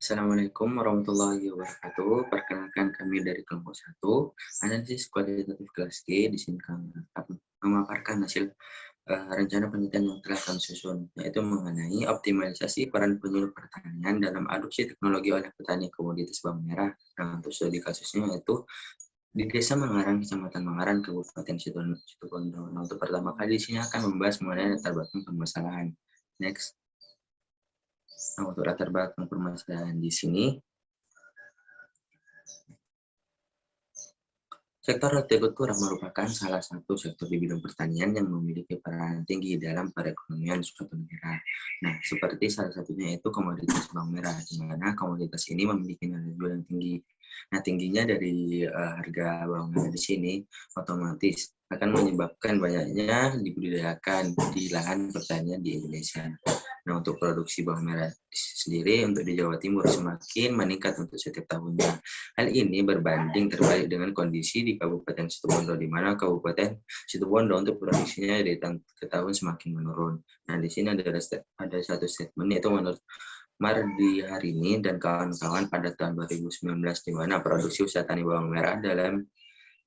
Assalamualaikum warahmatullahi wabarakatuh. Perkenalkan kami dari kelompok 1, analisis kualitatif kelas G. Di sini kami akan memaparkan hasil rencana penelitian yang telah kami susun, yaitu mengenai optimalisasi peran penyuluh pertanian dalam adopsi teknologi oleh petani komoditas bawang merah. Nah, untuk studi kasusnya yaitu di Desa Mangaran, Kecamatan Mangaran, Kabupaten Situbondo. Nah, untuk pertama kali di sini akan membahas mengenai latar belakang permasalahan. Next. Nah, untuk latar belakang permasalahan di sini, sektor hortikultura merupakan salah satu sektor di bidang pertanian yang memiliki peran tinggi dalam perekonomian suatu negara. Nah, seperti salah satunya itu komoditas bawang merah, di mana komoditas ini memiliki nilai jual yang tinggi. Nah, tingginya dari harga bawang merah di sini otomatis akan menyebabkan banyaknya dibudidayakan di lahan pertanian di Indonesia. Nah, untuk produksi bawang merah sendiri untuk di Jawa Timur semakin meningkat untuk setiap tahunnya. Hal ini berbanding terbalik dengan kondisi di Kabupaten Situbondo, di mana Kabupaten Situbondo untuk produksinya dari tahun ke tahun semakin menurun. Nah, di sini ada satu statement, yaitu menurut Mardi Harini dan kawan-kawan pada tahun 2019, di mana produksi usaha tani bawang merah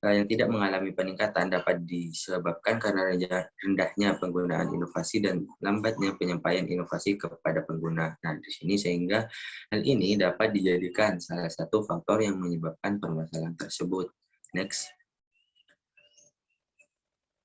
yang tidak mengalami peningkatan dapat disebabkan karena rendahnya penggunaan inovasi dan lambatnya penyampaian inovasi kepada pengguna. Nah, di sini sehingga hal ini dapat dijadikan salah satu faktor yang menyebabkan permasalahan tersebut. Next.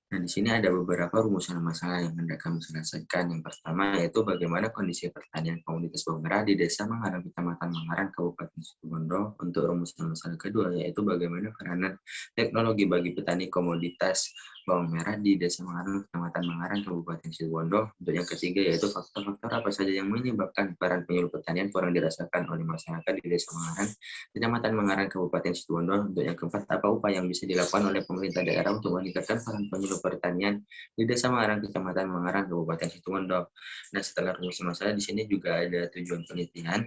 Nah, di sini ada beberapa rumusan masalah yang hendak kami selesaikan. Yang pertama yaitu bagaimana kondisi pertanian komoditas bawang merah di Desa Mangaran, Kecamatan Mangaran, Kabupaten Situbondo. Untuk rumusan masalah kedua yaitu bagaimana peranan teknologi bagi petani komoditas bawang merah di Desa Mangaran, Kecamatan Mangaran, Kabupaten Situbondo. Untuk yang ketiga yaitu faktor-faktor apa saja yang menyebabkan peran penyuluh pertanian kurang dirasakan oleh masyarakat di Desa Mangaran, Kecamatan Mangaran, Kabupaten Situbondo. Untuk yang keempat, apa upaya yang bisa dilakukan oleh pemerintah daerah untuk meningkatkan peran penyuluh pertanian di Desa Mangaran, Kecamatan Mangaran, Kabupaten Situbondo. Nah, setelah rumus masalah di sini juga ada tujuan penelitian.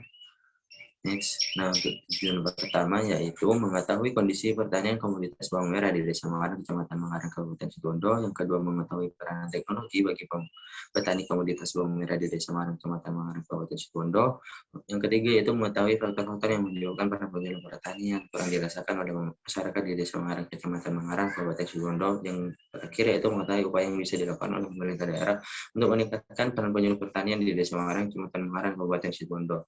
Next. Nah, untuk tujuan pertama yaitu mengetahui kondisi pertanian komoditas bawang merah di Desa Mangaran, Kecamatan Mangaran, Kabupaten Situbondo. Yang kedua, mengetahui peranan teknologi bagi petani komoditas bawang merah di Desa Mangaran, Kecamatan Mangaran, Kabupaten Situbondo. Yang ketiga yaitu mengetahui faktor-faktor yang menyebabkan peran penyuluh pertanian kurang dirasakan oleh masyarakat di Desa Mangaran, Kecamatan Mangaran, Kabupaten Situbondo. Yang terakhir yaitu mengetahui upaya yang bisa dilakukan oleh pemerintah daerah untuk meningkatkan peran penyuluh pertanian di Desa Mangaran, Kecamatan Mangaran, Kabupaten Situbondo.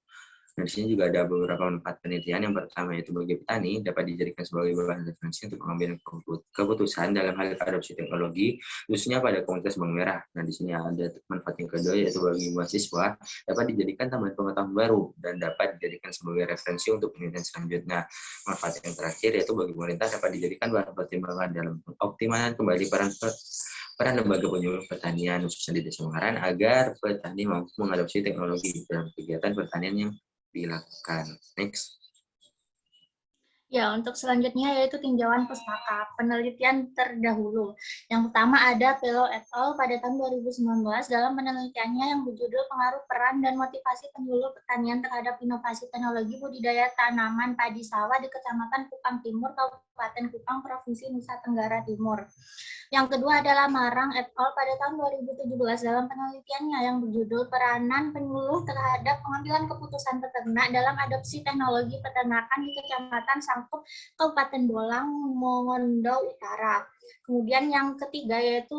Nah, di sini juga ada beberapa manfaat penelitian. Yang pertama yaitu bagi petani dapat dijadikan sebagai bahan referensi untuk mengambil keputusan dalam hal adopsi teknologi, khususnya pada komunitas bawang merah. Nah, di sini ada manfaat yang kedua yaitu bagi mahasiswa dapat dijadikan tambahan pengetahuan baru dan dapat dijadikan sebagai referensi untuk penelitian selanjutnya. Manfaat yang terakhir yaitu bagi pemerintah dapat dijadikan bahan pertimbangan dalam optimalisasi kembali peran lembaga penyuluh pertanian khususnya di Desa Mangaran agar petani mampu mengadopsi teknologi dalam kegiatan pertanian yang dilakukan. Next. Ya, untuk selanjutnya yaitu tinjauan pustaka, penelitian terdahulu. Yang pertama ada Pelo et al. Pada tahun 2019 dalam penelitiannya yang berjudul Pengaruh Peran dan Motivasi Penyuluh Pertanian Terhadap Inovasi Teknologi Budidaya Tanaman Padi Sawah di Kecamatan Kupang Timur, Kabupaten Kupang, Provinsi Nusa Tenggara Timur. Yang kedua adalah Marang et al. Pada tahun 2017 dalam penelitiannya yang berjudul Peranan Penyuluh Terhadap Pengambilan Keputusan Peternak dalam Adopsi Teknologi Peternakan di Kecamatan Sangkup, Kabupaten Bolang, Mongondo Utara. Kemudian yang ketiga yaitu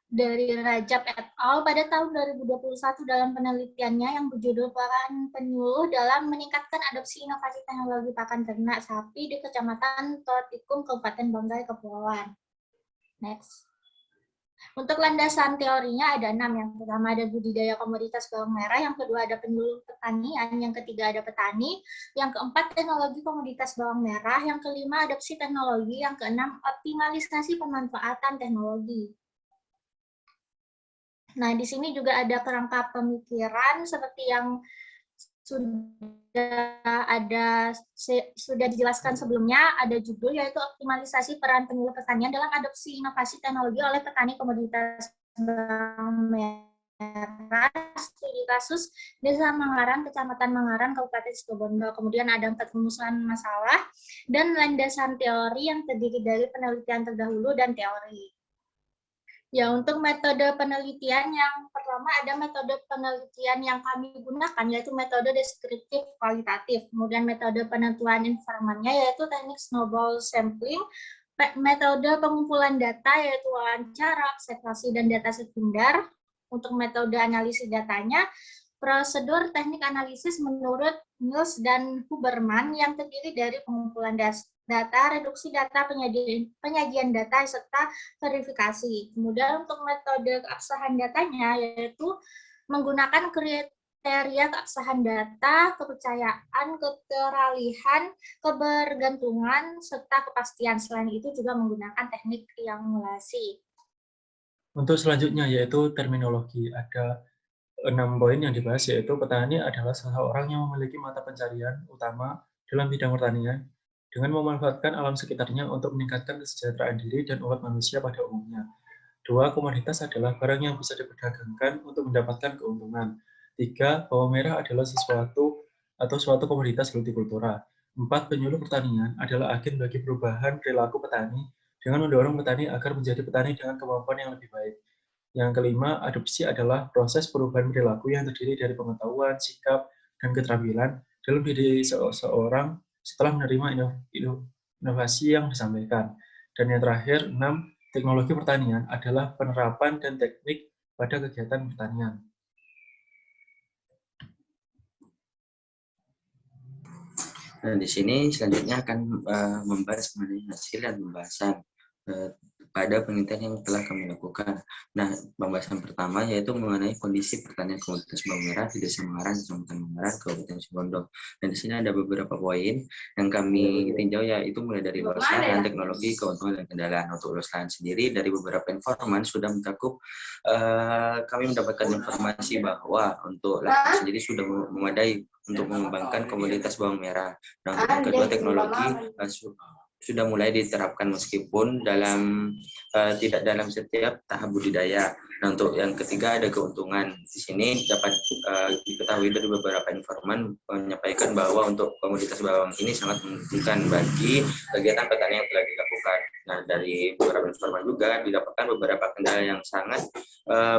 dari Rajab et al. Pada tahun 2021 dalam penelitiannya yang berjudul Peran Penyuluh dalam Meningkatkan Adopsi Inovasi Teknologi Pakan Ternak Sapi di Kecamatan Totikung, Kabupaten Banggai, Kepulauan. Next. Untuk landasan teorinya ada 6. Yang pertama ada budidaya komoditas bawang merah, yang kedua ada penyuluh pertanian, yang ketiga ada petani, yang keempat teknologi komoditas bawang merah, yang kelima adopsi teknologi, yang keenam optimalisasi pemanfaatan teknologi. Nah, di sini juga ada kerangka pemikiran seperti yang sudah dijelaskan sebelumnya. Ada judul yaitu optimalisasi peran penyuluh pertanian dalam adopsi inovasi teknologi oleh petani komoditas bawang merah, studi kasus Desa Mangaran, Kecamatan Mangaran, Kabupaten Situbondo. Kemudian ada 4 rumusan masalah dan landasan teori yang terdiri dari penelitian terdahulu dan teori. Ya, untuk metode penelitian yang pertama ada metode penelitian yang kami gunakan yaitu metode deskriptif kualitatif. Kemudian metode penentuan informannya yaitu teknik snowball sampling, metode pengumpulan data yaitu wawancara, observasi, dan data sekunder. Untuk metode analisis datanya, prosedur teknik analisis menurut Mills dan Huberman yang terdiri dari pengumpulan data, reduksi data, penyajian data, serta verifikasi. Kemudian untuk metode keabsahan datanya yaitu menggunakan kriteria keabsahan data, kepercayaan, keteralihan, kebergantungan, serta kepastian. Selain itu juga menggunakan teknik triangulasi. Untuk selanjutnya yaitu terminologi. Ada 6 poin yang dibahas, yaitu petani adalah seseorang yang memiliki mata pencarian utama dalam bidang pertanian dengan memanfaatkan alam sekitarnya untuk meningkatkan kesejahteraan diri dan umat manusia pada umumnya. 2. Komoditas adalah barang yang bisa diperdagangkan untuk mendapatkan keuntungan. 3. Bawang merah adalah sesuatu atau suatu komoditas hortikultura. 4. Penyuluh pertanian adalah agen bagi perubahan perilaku petani dengan mendorong petani agar menjadi petani dengan kemampuan yang lebih baik. Yang kelima, adopsi adalah proses perubahan perilaku yang terdiri dari pengetahuan, sikap, dan keterampilan dalam diri seseorang setelah menerima inovasi yang disampaikan. Dan yang terakhir, 6, teknologi pertanian adalah penerapan dan teknik pada kegiatan pertanian. Nah, di sini selanjutnya akan membahas mengenai hasil dan pembahasan pada penelitian yang telah kami lakukan. Nah, pembahasan pertama yaitu mengenai kondisi pertanian komunitas bawang merah di Desa Mengaran, Kecamatan Mengaran, Kabupaten Situbondo. Dan di sini ada beberapa poin yang kami tinjau, yaitu mulai dari luas lahan, teknologi, keuntungan, dan kendala. Untuk luas lahan sendiri, dari beberapa informan sudah mencakup, kami mendapatkan informasi bahwa untuk lahan sendiri sudah memadai untuk mengembangkan komoditas bawang merah. Nah, untuk yang kedua, teknologi sudah mulai diterapkan meskipun tidak dalam setiap tahap budidaya. Nah, untuk yang ketiga ada keuntungan. Di sini dapat diketahui dari beberapa informan menyampaikan bahwa untuk komoditas bawang ini sangat menguntungkan bagi kegiatan petani yang telah dilakukan. Nah, dari beberapa informan juga didapatkan beberapa kendala yang sangat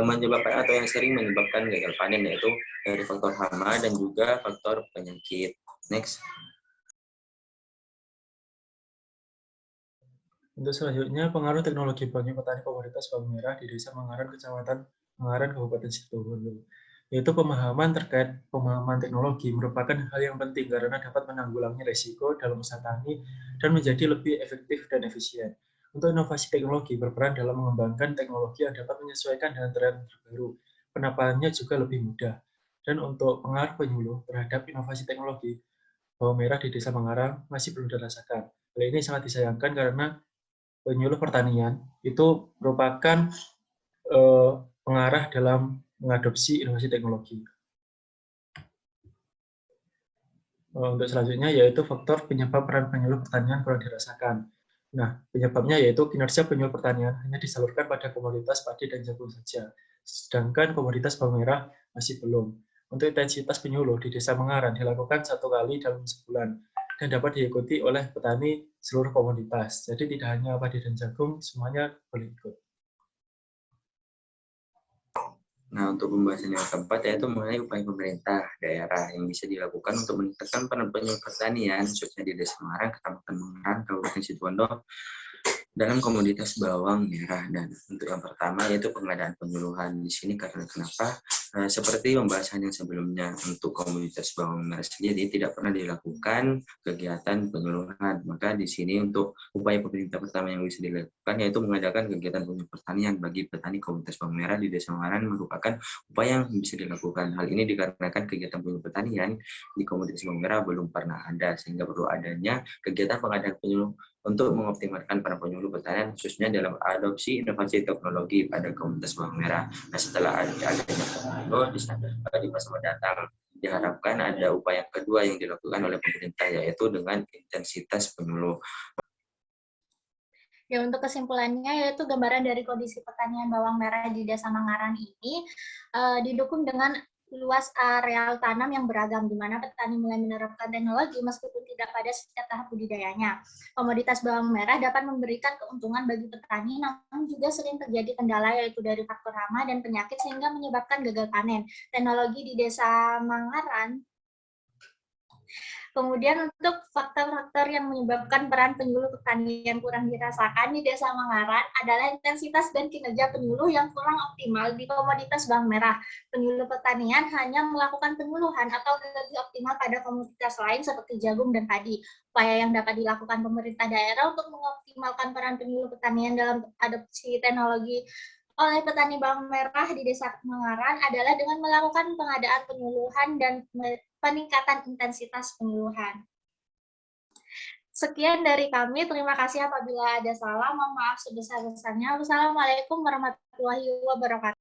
menyebabkan atau yang sering menyebabkan gagal panen, yaitu dari faktor hama dan juga faktor penyakit. Next. Untuk selanjutnya, pengaruh teknologi bagi petani komoditas bawang merah di Desa Mengaran, Kecamatan Mengaran, Kabupaten Situbondo. Yaitu pemahaman terkait pemahaman teknologi merupakan hal yang penting karena dapat menanggulangi risiko dalam usaha tani dan menjadi lebih efektif dan efisien. Untuk inovasi teknologi berperan dalam mengembangkan teknologi yang dapat menyesuaikan dengan tren terbaru. Penerapannya juga lebih mudah. Dan untuk pengaruh penyuluh terhadap inovasi teknologi, bawang merah di Desa Mengaran masih belum dirasakan. Hal ini sangat disayangkan karena penyuluh pertanian itu merupakan pengarah dalam mengadopsi inovasi teknologi. Untuk selanjutnya yaitu faktor penyebab peran penyuluh pertanian kurang dirasakan. Nah, penyebabnya yaitu kinerja penyuluh pertanian hanya disalurkan pada komoditas padi dan jagung saja, sedangkan komoditas bawang merah masih belum. Untuk intensitas penyuluh di Desa Mengaran dilakukan 1 kali dalam sebulan dan dapat diikuti oleh petani seluruh komoditas. Jadi tidak hanya padi dan jagung, semuanya boleh ikut. Nah, untuk pembahasan yang keempat yaitu mengenai upaya pemerintah daerah yang bisa dilakukan untuk meningkatkan peran penyuluh pertanian, khususnya di Desa Mengaran, Kecamatan Mengaran, Kabupaten Situbondo, dalam komoditas bawang merah. Dan untuk yang pertama yaitu pengadaan penyuluhan di sini karena kenapa? Seperti pembahasan yang sebelumnya, untuk komoditas bawang merah sendiri tidak pernah dilakukan kegiatan penyuluhan. Maka di sini untuk upaya pemerintah pertama yang bisa dilakukan yaitu mengadakan kegiatan penyuluh pertanian bagi petani komoditas bawang merah di Desa Mengaran, merupakan upaya yang bisa dilakukan. Hal ini dikarenakan kegiatan penyuluh pertanian di komoditas bawang merah belum pernah ada, sehingga perlu adanya kegiatan pengadaan penyuluh untuk mengoptimalkan para penyuluh pertanian khususnya dalam adopsi inovasi teknologi pada komunitas bawang merah. Nah, setelah adanya di masa mendatang diharapkan ada upaya kedua yang dilakukan oleh pemerintah, yaitu dengan intensitas penyuluh. Ya, untuk kesimpulannya yaitu gambaran dari kondisi pertanian bawang merah di Desa Mengaran ini didukung dengan luas areal tanam yang beragam, di mana petani mulai menerapkan teknologi meskipun tidak pada setiap tahap budidayanya. Komoditas bawang merah dapat memberikan keuntungan bagi petani, namun juga sering terjadi kendala yaitu dari faktor hama dan penyakit sehingga menyebabkan gagal panen. Teknologi di Desa Mangaran. Kemudian untuk faktor-faktor yang menyebabkan peran penyuluh petani yang kurang dirasakan di Desa Mangaran adalah intensitas dan kinerja penyuluh yang kurang optimal di komoditas bawang merah. Penyuluh pertanian hanya melakukan penyuluhan atau lebih optimal pada komoditas lain seperti jagung dan padi. Upaya yang dapat dilakukan pemerintah daerah untuk mengoptimalkan peran penyuluh pertanian dalam adopsi teknologi oleh petani bawang merah di Desa Mangaran adalah dengan melakukan pengadaan penyuluhan dan peningkatan intensitas penyuluhan. Sekian dari kami. Terima kasih apabila ada salah. Mohon maaf sebesar-besarnya. Wassalamualaikum warahmatullahi wabarakatuh.